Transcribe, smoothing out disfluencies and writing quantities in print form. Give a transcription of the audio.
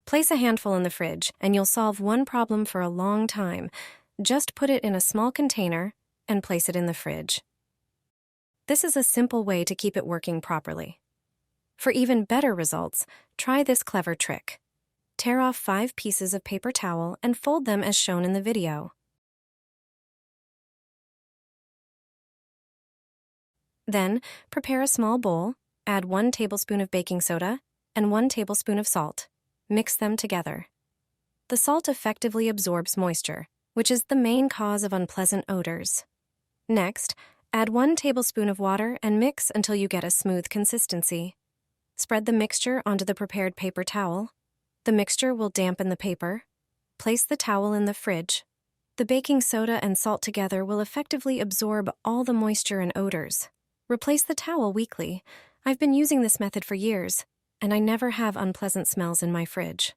Place a handful in the fridge, and you'll solve one problem for a long time. Just put it in a small container and place it in the fridge. This is a simple way to keep it working properly. For even better results, try this clever trick. Tear off 5 pieces of paper towel and fold them as shown in the video. Then, prepare a small bowl, add 1 tablespoon of baking soda and 1 tablespoon of salt. Mix them together. The salt effectively absorbs moisture, which is the main cause of unpleasant odors. Next, add 1 tablespoon of water and mix until you get a smooth consistency. Spread the mixture onto the prepared paper towel. The mixture will dampen the paper. Place the towel in the fridge. The baking soda and salt together will effectively absorb all the moisture and odors. Replace the towel weekly. I've been using this method for years, and I never have unpleasant smells in my fridge.